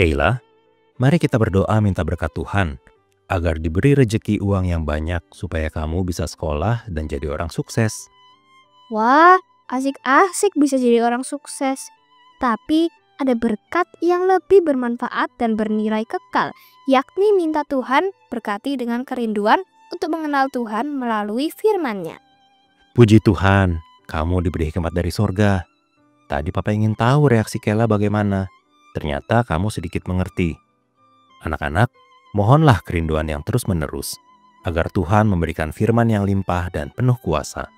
Keila, mari kita berdoa minta berkat Tuhan agar diberi rejeki uang yang banyak supaya kamu bisa sekolah dan jadi orang sukses. Wah, asik-asik bisa jadi orang sukses. Tapi ada berkat yang lebih bermanfaat dan bernilai kekal, yakni minta Tuhan berkati dengan kerinduan untuk mengenal Tuhan melalui firman-Nya. Puji Tuhan, kamu diberi hikmat dari sorga. Tadi Papa ingin tahu reaksi Keila bagaimana. Ternyata kamu sedikit mengerti. Anak-anak, mohonlah kerinduan yang terus-menerus, agar Tuhan memberikan firman yang limpah dan penuh kuasa.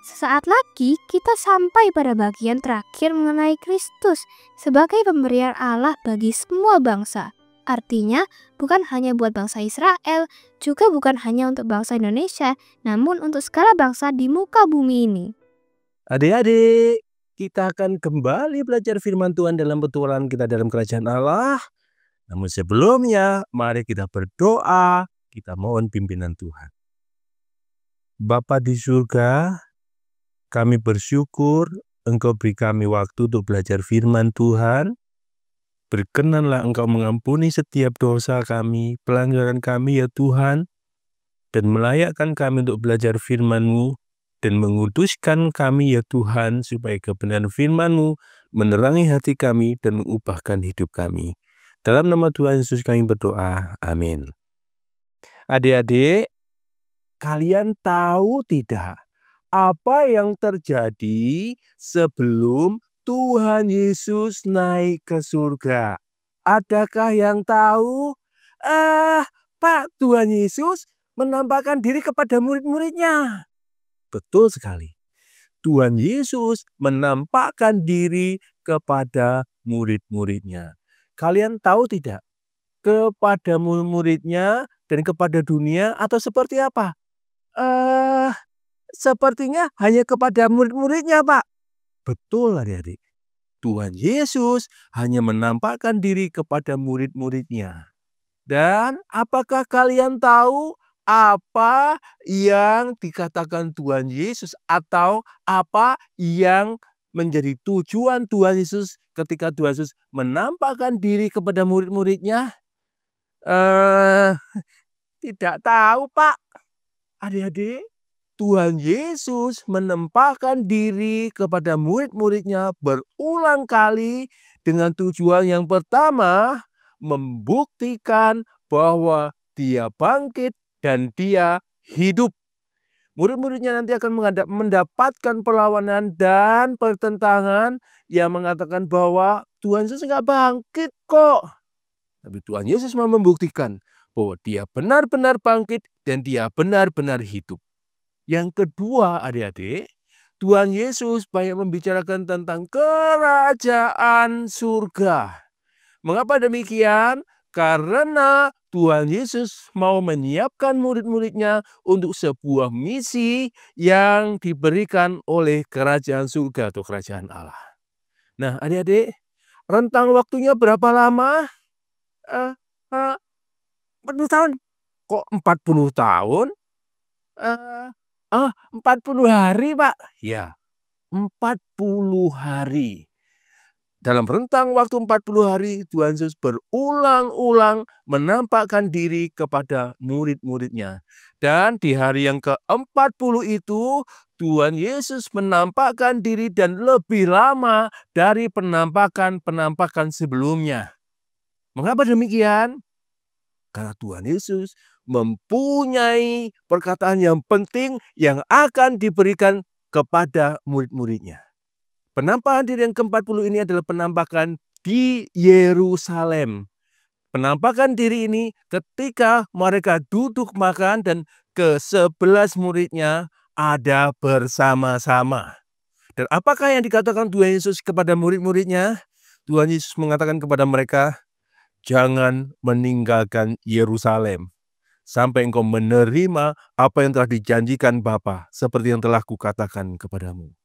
Sesaat lagi kita sampai pada bagian terakhir mengenai Kristus sebagai pemberian Allah bagi semua bangsa. Artinya bukan hanya buat bangsa Israel, juga bukan hanya untuk bangsa Indonesia, namun untuk segala bangsa di muka bumi ini. Adik-adik, kita akan kembali belajar firman Tuhan dalam petualangan kita dalam kerajaan Allah. Namun sebelumnya, mari kita berdoa, kita mohon pimpinan Tuhan. Bapa di surga, kami bersyukur Engkau beri kami waktu untuk belajar firman Tuhan. Berkenanlah Engkau mengampuni setiap dosa kami, pelanggaran kami ya Tuhan, dan melayakkan kami untuk belajar firman-Mu, dan menguduskan kami ya Tuhan, supaya kebenaran firman-Mu menerangi hati kami dan mengubahkan hidup kami. Dalam nama Tuhan Yesus kami berdoa, amin. Adik-adik, kalian tahu tidak apa yang terjadi sebelum Tuhan Yesus naik ke surga? Adakah yang tahu? Pak, Tuhan Yesus menampakkan diri kepada murid-muridnya. Betul sekali. Tuhan Yesus menampakkan diri kepada murid-muridnya. Kalian tahu tidak? Kepada murid-muridnya dan kepada dunia atau seperti apa? Sepertinya hanya kepada murid-muridnya, Pak. Betul, adik-adik. Tuhan Yesus hanya menampakkan diri kepada murid-muridnya. Dan apakah kalian tahu apa yang dikatakan Tuhan Yesus atau apa yang menjadi tujuan Tuhan Yesus ketika Tuhan Yesus menampakkan diri kepada murid-muridnya? Tidak tahu, Pak. Adik-adik, Tuhan Yesus menampakkan diri kepada murid-muridnya berulang kali dengan tujuan yang pertama, membuktikan bahwa Dia bangkit dan Dia hidup. Murid-muridnya nanti akan mendapatkan perlawanan dan pertentangan yang mengatakan bahwa Tuhan Yesus nggak bangkit kok. Tapi Tuhan Yesus mau membuktikan bahwa Dia benar-benar bangkit dan Dia benar-benar hidup. Yang kedua, adik-adik, Tuhan Yesus banyak membicarakan tentang kerajaan surga. Mengapa demikian? Karena Tuhan Yesus mau menyiapkan murid-muridnya untuk sebuah misi yang diberikan oleh kerajaan surga atau kerajaan Allah. Nah, adik-adik, rentang waktunya berapa lama? 40 tahun. Kok 40 tahun? 40 hari, Pak. Ya, 40 hari. Dalam rentang waktu 40 hari, Tuhan Yesus berulang-ulang menampakkan diri kepada murid-muridnya. Dan di hari yang ke-40 itu, Tuhan Yesus menampakkan diri dan lebih lama dari penampakan-penampakan sebelumnya. Mengapa demikian? Karena Tuhan Yesus mempunyai perkataan yang penting yang akan diberikan kepada murid-muridnya. Penampakan diri yang ke-40 ini adalah penampakan di Yerusalem. Penampakan diri ini ketika mereka duduk makan dan ke-11 muridnya ada bersama-sama. Dan apakah yang dikatakan Tuhan Yesus kepada murid-muridnya? Tuhan Yesus mengatakan kepada mereka, jangan meninggalkan Yerusalem sampai engkau menerima apa yang telah dijanjikan Bapa, seperti yang telah kukatakan kepadamu.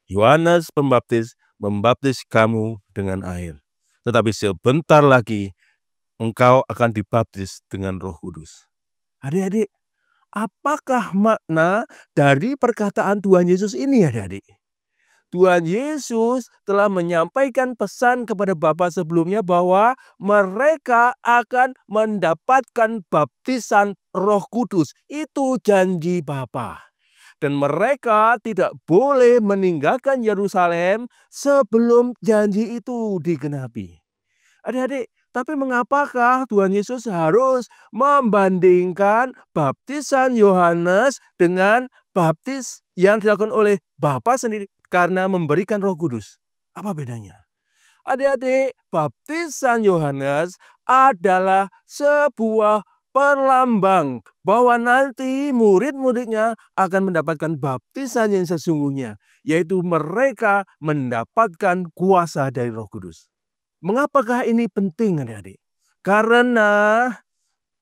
Yohanes Pembaptis membaptis kamu dengan air, tetapi sebentar lagi engkau akan dibaptis dengan Roh Kudus. Adik-adik, apakah makna dari perkataan Tuhan Yesus ini, adik-adik? Tuhan Yesus telah menyampaikan pesan kepada Bapa sebelumnya bahwa mereka akan mendapatkan baptisan Roh Kudus. Itu janji Bapa. Dan mereka tidak boleh meninggalkan Yerusalem sebelum janji itu digenapi. Adik-adik, tapi mengapakah Tuhan Yesus harus membandingkan baptisan Yohanes dengan baptis yang dilakukan oleh Bapa sendiri karena memberikan Roh Kudus? Apa bedanya? Adik-adik, baptisan Yohanes adalah sebuah perlambang bahwa nanti murid-muridnya akan mendapatkan baptisan yang sesungguhnya, yaitu mereka mendapatkan kuasa dari Roh Kudus. Mengapakah ini penting, adik-adik? Karena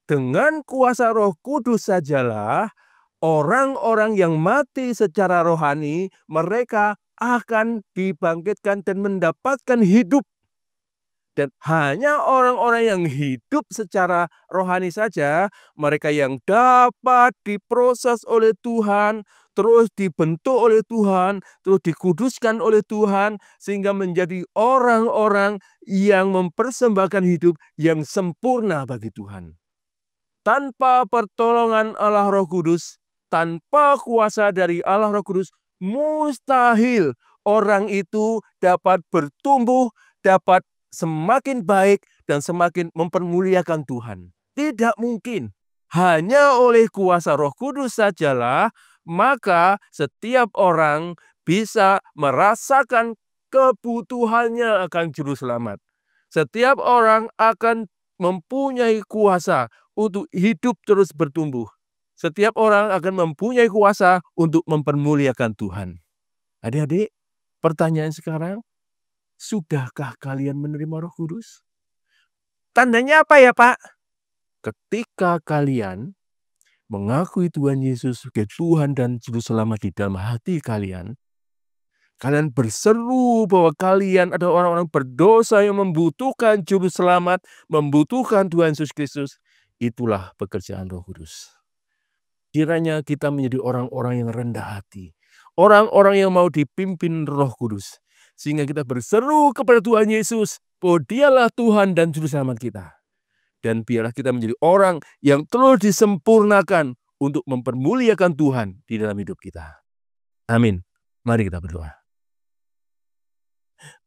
dengan kuasa Roh Kudus sajalah orang-orang yang mati secara rohani, mereka akan dibangkitkan dan mendapatkan hidup. Dan hanya orang-orang yang hidup secara rohani saja, mereka yang dapat diproses oleh Tuhan, terus dibentuk oleh Tuhan, terus dikuduskan oleh Tuhan, sehingga menjadi orang-orang yang mempersembahkan hidup yang sempurna bagi Tuhan. Tanpa pertolongan Allah Roh Kudus, tanpa kuasa dari Allah Roh Kudus, mustahil orang itu dapat bertumbuh, dapat semakin baik dan semakin mempermuliakan Tuhan. Tidak mungkin. Hanya oleh kuasa Roh Kudus sajalah maka setiap orang bisa merasakan kebutuhannya akan juru selamat. Setiap orang akan mempunyai kuasa untuk hidup terus bertumbuh. Setiap orang akan mempunyai kuasa untuk mempermuliakan Tuhan. Adik-adik, pertanyaan sekarang, sudahkah kalian menerima Roh Kudus? Tandanya apa ya, Pak? Ketika kalian mengakui Tuhan Yesus sebagai Tuhan dan Juru Selamat di dalam hati kalian, kalian berseru bahwa kalian adalah orang-orang berdosa yang membutuhkan Juru Selamat, membutuhkan Tuhan Yesus Kristus. Itulah pekerjaan Roh Kudus. Kiranya kita menjadi orang-orang yang rendah hati, orang-orang yang mau dipimpin Roh Kudus. Sehingga kita berseru kepada Tuhan Yesus bahwa Dialah Tuhan dan Juru Selamat kita. Dan biarlah kita menjadi orang yang terus disempurnakan untuk mempermuliakan Tuhan di dalam hidup kita. Amin. Mari kita berdoa.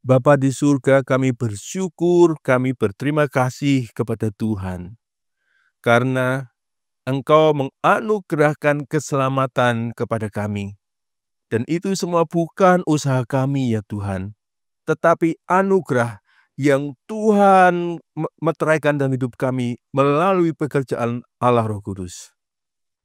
Bapa di surga, kami bersyukur, kami berterima kasih kepada Tuhan. Karena Engkau menganugerahkan keselamatan kepada kami. Dan itu semua bukan usaha kami ya Tuhan, tetapi anugerah yang Tuhan meteraikan dalam hidup kami melalui pekerjaan Allah Roh Kudus.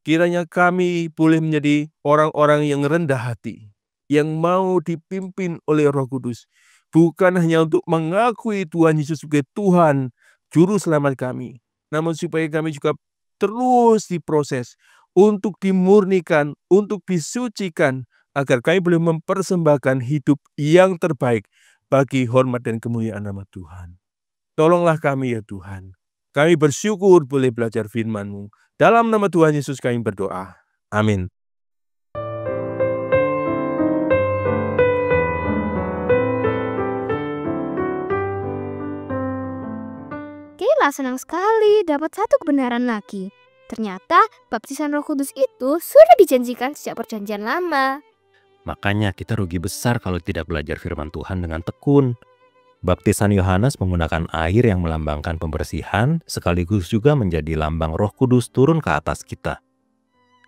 Kiranya kami boleh menjadi orang-orang yang rendah hati, yang mau dipimpin oleh Roh Kudus, bukan hanya untuk mengakui Tuhan Yesus sebagai Tuhan, Juru Selamat kami, namun supaya kami juga terus diproses untuk dimurnikan, untuk disucikan, agar kami boleh mempersembahkan hidup yang terbaik bagi hormat dan kemuliaan nama Tuhan. Tolonglah kami ya Tuhan. Kami bersyukur boleh belajar firman-Mu. Dalam nama Tuhan Yesus kami berdoa. Amin. Kayla senang sekali dapat satu kebenaran lagi. Ternyata baptisan Roh Kudus itu sudah dijanjikan sejak Perjanjian Lama. Makanya kita rugi besar kalau tidak belajar firman Tuhan dengan tekun. Baptisan Yohanes menggunakan air yang melambangkan pembersihan, sekaligus juga menjadi lambang Roh Kudus turun ke atas kita.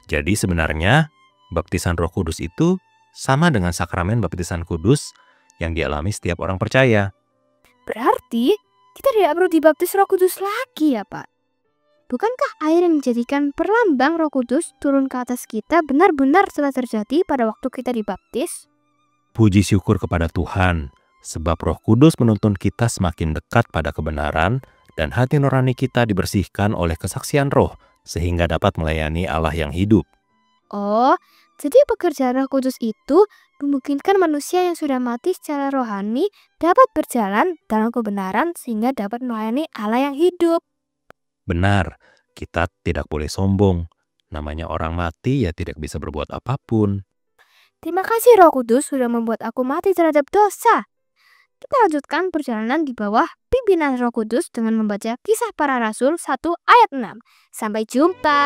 Jadi sebenarnya, baptisan Roh Kudus itu sama dengan sakramen baptisan kudus yang dialami setiap orang percaya. Berarti kita tidak perlu dibaptis Roh Kudus lagi ya Pak? Bukankah air yang menjadikan perlambang Roh Kudus turun ke atas kita benar-benar telah terjadi pada waktu kita dibaptis? Puji syukur kepada Tuhan, sebab Roh Kudus menuntun kita semakin dekat pada kebenaran dan hati nurani kita dibersihkan oleh kesaksian Roh sehingga dapat melayani Allah yang hidup. Oh, jadi pekerjaan Roh Kudus itu memungkinkan manusia yang sudah mati secara rohani dapat berjalan dalam kebenaran sehingga dapat melayani Allah yang hidup. Benar, kita tidak boleh sombong. Namanya orang mati ya tidak bisa berbuat apapun. Terima kasih Roh Kudus sudah membuat aku mati terhadap dosa. Kita lanjutkan perjalanan di bawah pimpinan Roh Kudus dengan membaca Kisah Para Rasul 1 ayat 6. Sampai jumpa.